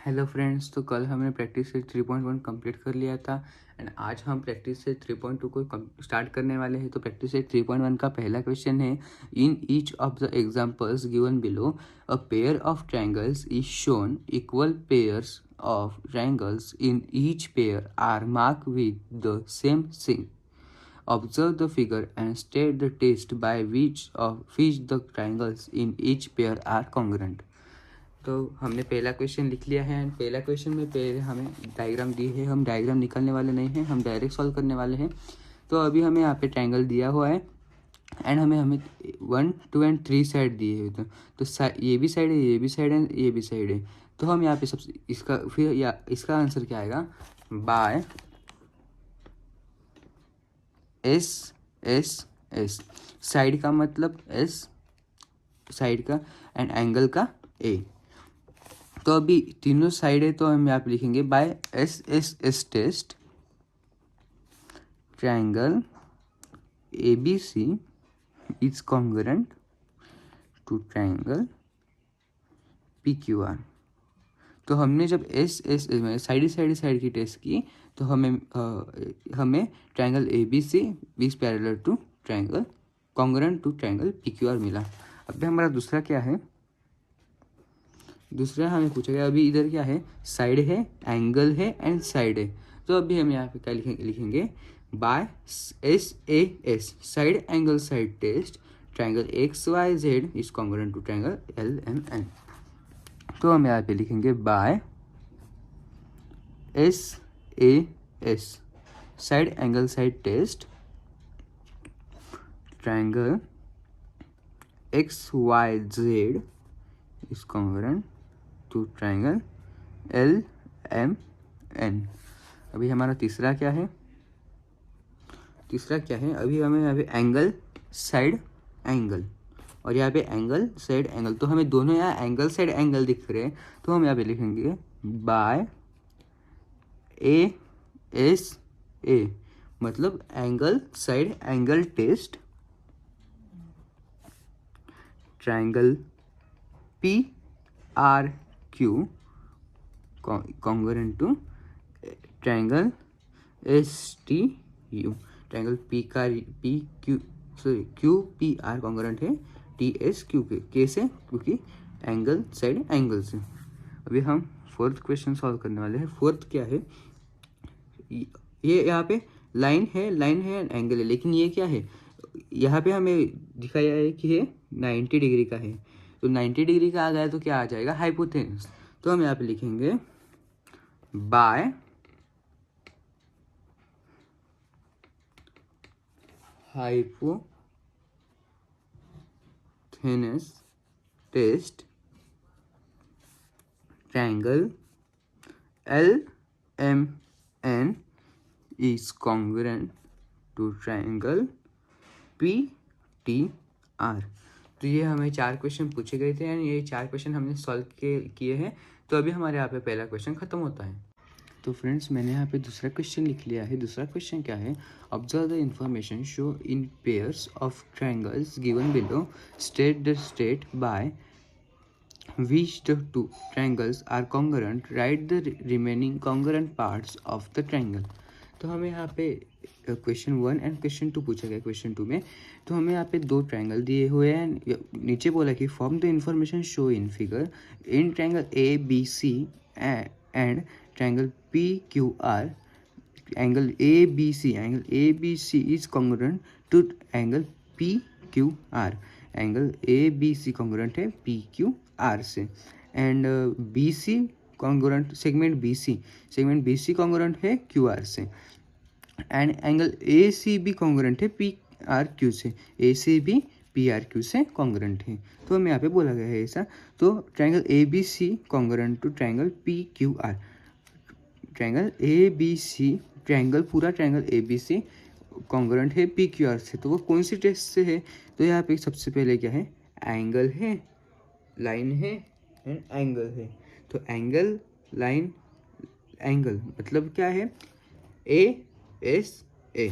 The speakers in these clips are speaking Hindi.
हेलो फ्रेंड्स, तो कल हमने प्रैक्टिस सेट 3.1 कंप्लीट कर लिया था एंड आज हम प्रैक्टिस सेट 3.2 को स्टार्ट करने वाले हैं। तो प्रैक्टिस सेट 3.1 का पहला क्वेश्चन है, in each of the examples given below a pair of triangles is shown, equal pairs of triangles in each pair are marked with the same सिंग। Observe the figure and state the test by which the triangles in each pair are congruent। तो हमने पहला क्वेश्चन लिख लिया है एंड पहला क्वेश्चन में पहले हमें डायग्राम दी है। हम डायग्राम निकालने वाले नहीं हैं, हम डायरेक्ट सॉल्व करने वाले हैं। तो अभी हमें यहाँ पे ट्रायंगल दिया हुआ है एंड हमें 1, 2 एंड 3 साइड दिए हुए थे। तो ये भी साइड है, ये भी साइड है, ये भी साइड है। तो हम यहाँ पे सबसे इसका फिर या इसका आंसर क्या आएगा, bye S S S. Side का मतलब एस साइड का एंड एंगल का ए। तो अभी तीनों साइड है तो हम यहाँ पे लिखेंगे by S S S test triangle A B C is congruent to triangle P Q R. तो हमने जब एस एस में साइड की टेस्ट की तो हमें triangle A B C is parallel to triangle congruent to triangle P Q R मिला। अब हमारा दूसरा क्या है, दूसरा हमें पूछा गया अभी इधर क्या है, साइड है, एंगल है एंड साइड है। तो अभी हम यहाँ पे क्या लिखेंगे by S A S side angle side test triangle X Y Z is congruent to triangle L M N. तो हम यहाँ पे लिखेंगे by S A S side angle side test triangle X Y Z is congruent to triangle L M N. अभी हमारा तीसरा क्या है, अभी हमें यहाँ पे एंगल साइड एंगल और यहाँ पे एंगल साइड एंगल। तो हमें दोनों यहाँ एंगल साइड एंगल दिख रहे हैं। तो हम यहाँ पे लिखेंगे बाय ए एस ए मतलब angle side angle test triangle P R Q congruent to triangle S T U. Triangle Q P R congruent है टी एस क्यू के से, क्योंकि एंगल साइड एंगल से। अभी हम फोर्थ क्वेश्चन सॉल्व करने वाले हैं। फोर्थ क्या है, ये यहाँ पे लाइन है एंगल है, लेकिन ये क्या है, यहाँ पे हमें दिखाया है कि ये 90 डिग्री का है। तो 90 डिग्री का आ गया तो क्या आ जाएगा, हाइपोटेनस। तो हम यहाँ पे लिखेंगे by hypotenuse test triangle L M N is congruent to triangle P T R. तो ये हमें 4 क्वेश्चन पूछे गए थे एंड ये 4 क्वेश्चन हमने सॉल्व किए हैं। तो अभी हमारे यहाँ पे पहला क्वेश्चन खत्म होता है। तो फ्रेंड्स मैंने यहाँ पे दूसरा क्वेश्चन लिख लिया है। दूसरा क्वेश्चन क्या है, observe the information show in pairs of triangles given below, state by which the two triangles are congruent, write the remaining congruent parts of the triangle। तो हमें यहाँ पे क्वेश्चन 1 एंड क्वेश्चन 2 पूछा गया। क्वेश्चन 2 में तो हमें यहाँ पे 2 ट्रायंगल दिए हुए हैं। नीचे बोला कि form the information show in figure in triangle A B C and triangle P Q R. Angle A B C is congruent to angle P Q R. Angle A B C congruent है पी क्यू आर से and B C congruent segment B C congruent है क्यू आर से एंड एंगल ए सी भी कॉन्ग्रुएंट है पी आर क्यू से। ए सी भी पी आर क्यू से कॉन्ग्रुएंट है। तो हमें यहाँ पे बोला गया है ऐसा। तो triangle A B C congruent to triangle P Q R. Triangle A B C पूरा triangle A B C congruent है पी क्यू आर से। तो वो कौन सी टेस्ट से है, तो यहाँ पे सबसे पहले क्या है, एंगल है, लाइन है एंड एंगल है। तो एंगल लाइन एंगल मतलब क्या है, ए एस ए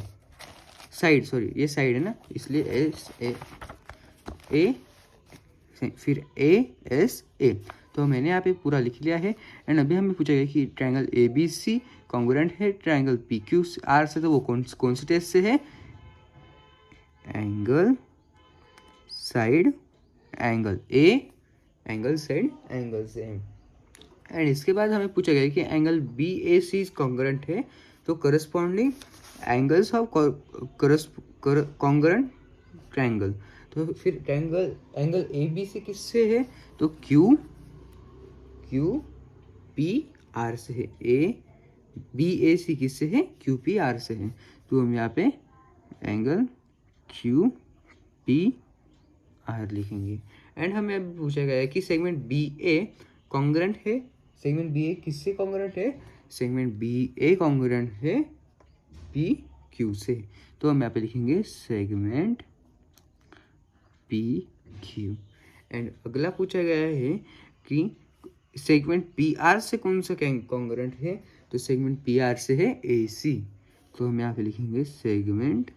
साइड, सॉरी ये साइड है ना, इसलिए एस ए फिर ए एस ए। तो मैंने यहाँ पे पूरा लिख लिया है। एंड अभी हमें पूछा गया कि triangle A B C congruent है ट्रायंगल पी क्यू आर से, तो वो कौन सी टेस्ट से है? Angle side angle A, angle side angle से। एंड इसके बाद हमें पूछा गया कि angle B A C congruent है, तो corresponding angles of congruent triangle. तो फिर triangle angle A B C किससे है? तो क्यू पी आर से है। ए बी ए सी किससे है? क्यू पी आर से है। तो हम यहाँ पे एंगल क्यू पी आर लिखेंगे। एंड हमें अब पूछा गया है कि सेगमेंट बी ए कॉन्ग्रुएंट है। सेगमेंट बी ए किससे कॉन्ग्रुएंट है? सेगमेंट बी ए कॉन्ग्रुएंट है पी क्यू से। तो हम यहाँ पे लिखेंगे सेगमेंट पी क्यू। एंड अगला पूछा गया है कि सेगमेंट पी आर से कौन सा कॉन्ग्रुएंट है? तो सेगमेंट पी आर से है ए सी। तो हम यहाँ पे लिखेंगे सेगमेंट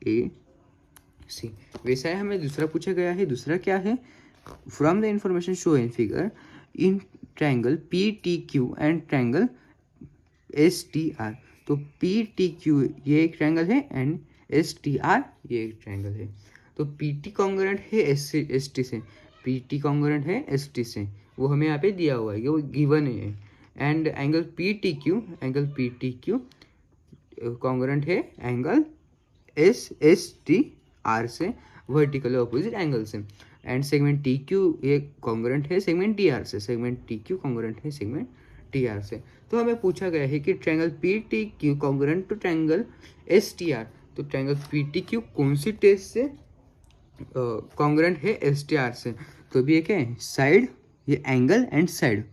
ए सी। वैसा है हमें दूसरा पूछा गया है। दूसरा क्या है? From the information show in figure in triangle P T Q and triangle S T R. तो पी टी क्यू ये एक ट्रायंगल है एंड एस टी आर ये एक ट्रायंगल है। तो पी टी कॉन्ग्रुएंट है एस टी से, पी टी कॉन्ग्रुएंट है एस टी से, वो हमें यहाँ पे दिया हुआ है, वो गिवन है। And angle P T Q congruent है एंगल एस टी आर से, वर्टिकल ऑपोजिट एंगल से। एंड सेगमेंट टी क्यू ये कॉन्ग्रुएंट है सेगमेंट टी आर से, सेगमेंट टी क्यू कॉन्ग्रुएंट है सेगमेंट टी आर से। तो हमें पूछा गया है कि triangle P T Q congruent to triangle S T R. तो ट्रायंगल पी टी क्यू कौन सी टेस्ट से कॉन्ग्रुएंट है एस टी आर से? तो भी क्या है? साइड, ये एंगल एंड साइड।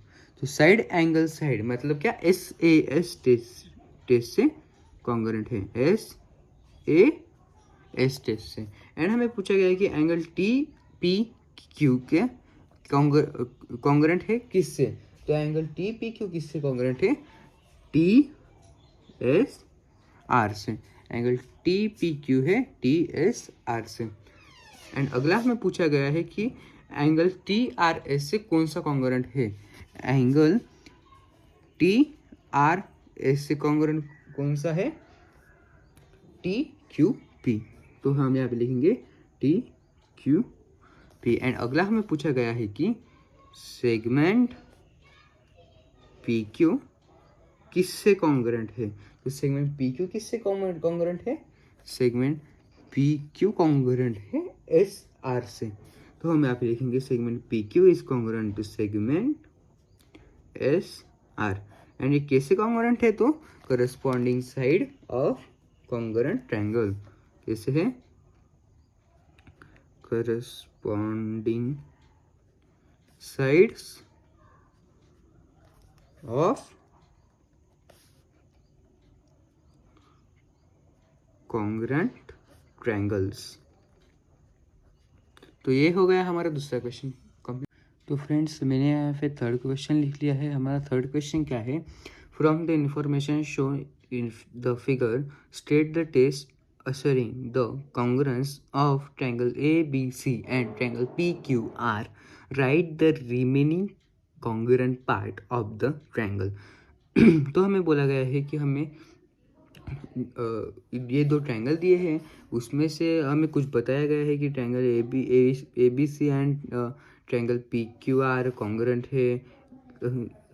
तो साइड एंगल साइड मतलब क्या? एस ए एस टेस्ट से कॉन्ग्रुएंट है, एस ए एस टेस्ट से। एंड हमें पूछा गया है कि एंगल टी पी क्यू के कॉन्ग्रुएंट है किससे? तो एंगल टी पी क्यू किससे कॉन्ग्रुएंट है? टी एस आर से। एंगल टी पी क्यू है टी एस आर से। एंड अगला हमें पूछा गया है कि एंगल टी आर एस से कौन सा कॉन्ग्रुएंट है? एंगल टी आर एस से कॉन्ग्रुएंट कौन सा है? T Q P. तो हम यहाँ पे लिखेंगे टी क्यू पी। एंड अगला हमें पूछा गया है कि सेगमेंट पी क्यू किससे कॉन्ग्रुएंट है? तो सेगमेंट पी क्यू किससे कॉन्ग्रुएंट है? सेगमेंट पी क्यू कॉन्ग्रुएंट है एस आर से। तो हम यहाँ पे लिखेंगे segment P Q is congruent to segment S R. And ये कैसे कॉन्ग्रुएंट है? तो corresponding side of congruent triangle. कैसे है? Corresponding sides of congruent triangles. तो ये हो गया हमारा दूसरा क्वेश्चन कंप्लीट। तो फ्रेंड्स मैंने यहाँ पे थर्ड क्वेश्चन लिख लिया है। हमारा थर्ड क्वेश्चन क्या है? From the information show in the figure state the test assuring the congruence of triangle ABC and triangle PQR. Write the remaining congruent part of the triangle. तो हमें बोला गया है कि हमें ये दो ट्रायंगल दिए हैं, उसमें से हमें कुछ बताया गया है कि triangle A B C and triangle P Q R congruent है।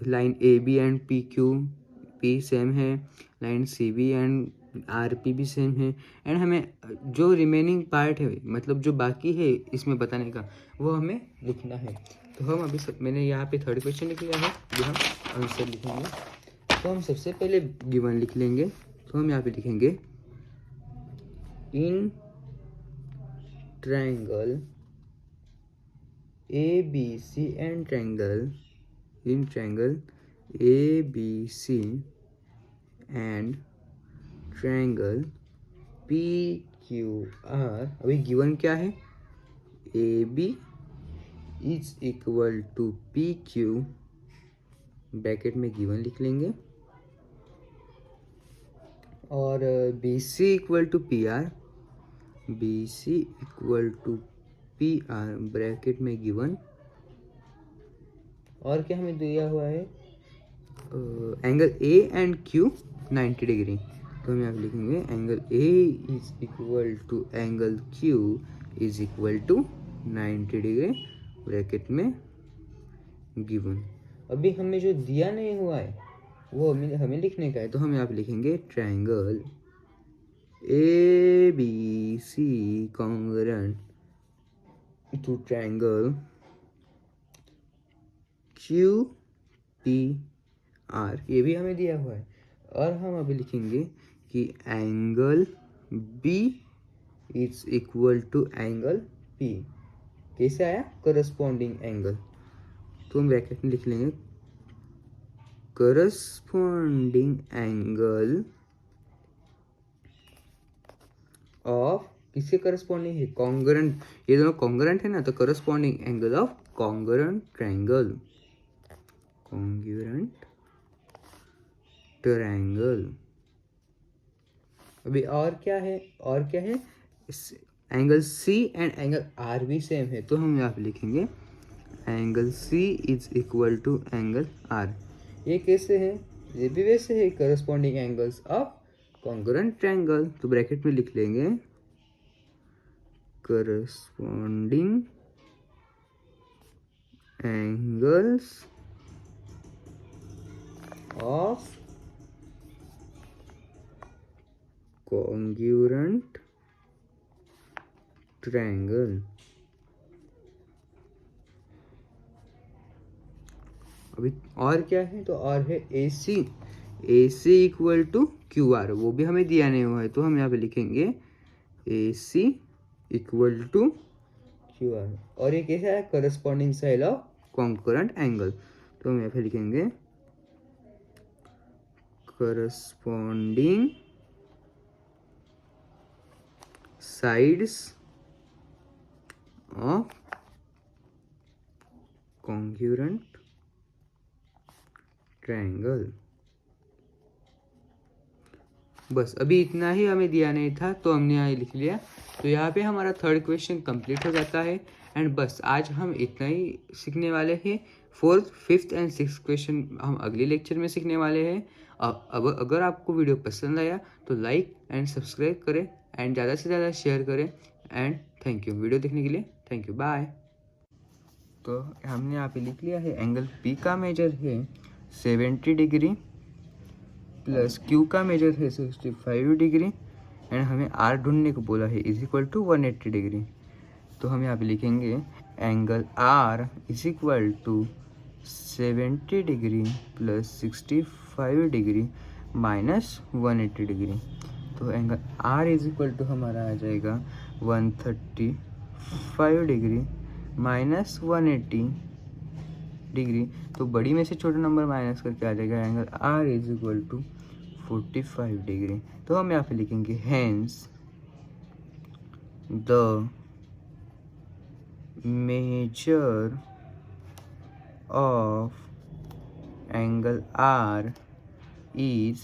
Line A B and P Q P same है, line C B and R P भी सेम है। एंड हमें जो रिमेनिंग पार्ट है, मतलब जो बाकी है इसमें बताने का, वो हमें लिखना है। तो हम अभी मैंने यहाँ पे थर्ड क्वेश्चन लिख लिया है, जो हम आंसर लिखेंगे। तो हम सबसे पहले गिवन लिख लेंगे। तो हम यहाँ पे लिखेंगे in triangle A B C and triangle in triangle A B C and triangle P Q R. अभी गिवन क्या है? A B is equal to P Q, bracket में गिवन लिख लेंगे, और B C equal to P R, B C equal to P R bracket में गिवन, और क्या हमें दिया हुआ है, angle A and Q 90 degree. तो हम यहाँ पे लिखेंगे angle A is equal to angle Q is equal to 90 degree bracket में गिवन। अभी हमें जो दिया नहीं हुआ है वो हमें लिखने का है। तो हम यहाँ पे लिखेंगे triangle A B C congruent to triangle Q P R, ये भी हमें दिया हुआ है। और हम अभी लिखेंगे कि angle B is equal to angle P. कैसे आया, करस्पॉन्डिंग एंगल। तो हम ब्रैकेट में लिख लेंगे करस्पॉन्डिंग एंगल ऑफ, किसके करस्पॉन्डिंग है, कॉन्ग्रुएंट, ये दोनों कॉन्ग्रुएंट है ना, तो corresponding angle of congruent triangle, congruent triangle. अभी और क्या है, angle C and angle R भी सेम है। तो हम यहाँ पे लिखेंगे angle C is equal to angle R. ये कैसे है, ये भी वैसे है, corresponding angles of congruent triangle. तो ब्रैकेट में लिख लेंगे corresponding angles of congruent triangle. अभी और क्या है, तो और है ए सी इक्वल टू क्यू आर, वो भी हमें दिया नहीं हुआ है। तो हम यहाँ पे लिखेंगे ए सी इक्वल टू क्यू आर। और ये कैसा है, corresponding side of congruent angle. तो हम यहाँ पे लिखेंगे corresponding sides of congruent triangle. बस अभी इतना ही हमें दिया नहीं था, तो हमने यहाँ लिख लिया। तो यहाँ पे हमारा थर्ड क्वेश्चन कंप्लीट हो जाता है। एंड बस आज हम इतना ही सीखने वाले हैं। Fourth, fifth and sixth question हम अगले लेक्चर में सीखने वाले हैं। अब अगर आपको वीडियो पसंद आया तो लाइक एंड सब्सक्राइब करें एंड ज़्यादा से ज़्यादा शेयर करें। एंड थैंक यू वीडियो देखने के लिए, थैंक यू, बाय। तो हमने यहाँ पे लिख लिया है एंगल पी का मेजर है 70 डिग्री प्लस क्यू का मेजर है 65 डिग्री एंड हमें आर ढूंढने को बोला है इज इक्वल टू 180 डिग्री। तो हम यहाँ पे लिखेंगे angle R is equal to 70 degree plus 65 degree minus 180 degree. तो angle R is equal to हमारा आ जाएगा 135 डिग्री माइनस 180 डिग्री। तो बड़ी में से छोटा नंबर माइनस करके आ जाएगा angle R is equal to 45 degree. तो हम यहाँ पे लिखेंगे hence the measure of angle R is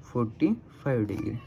45 degree.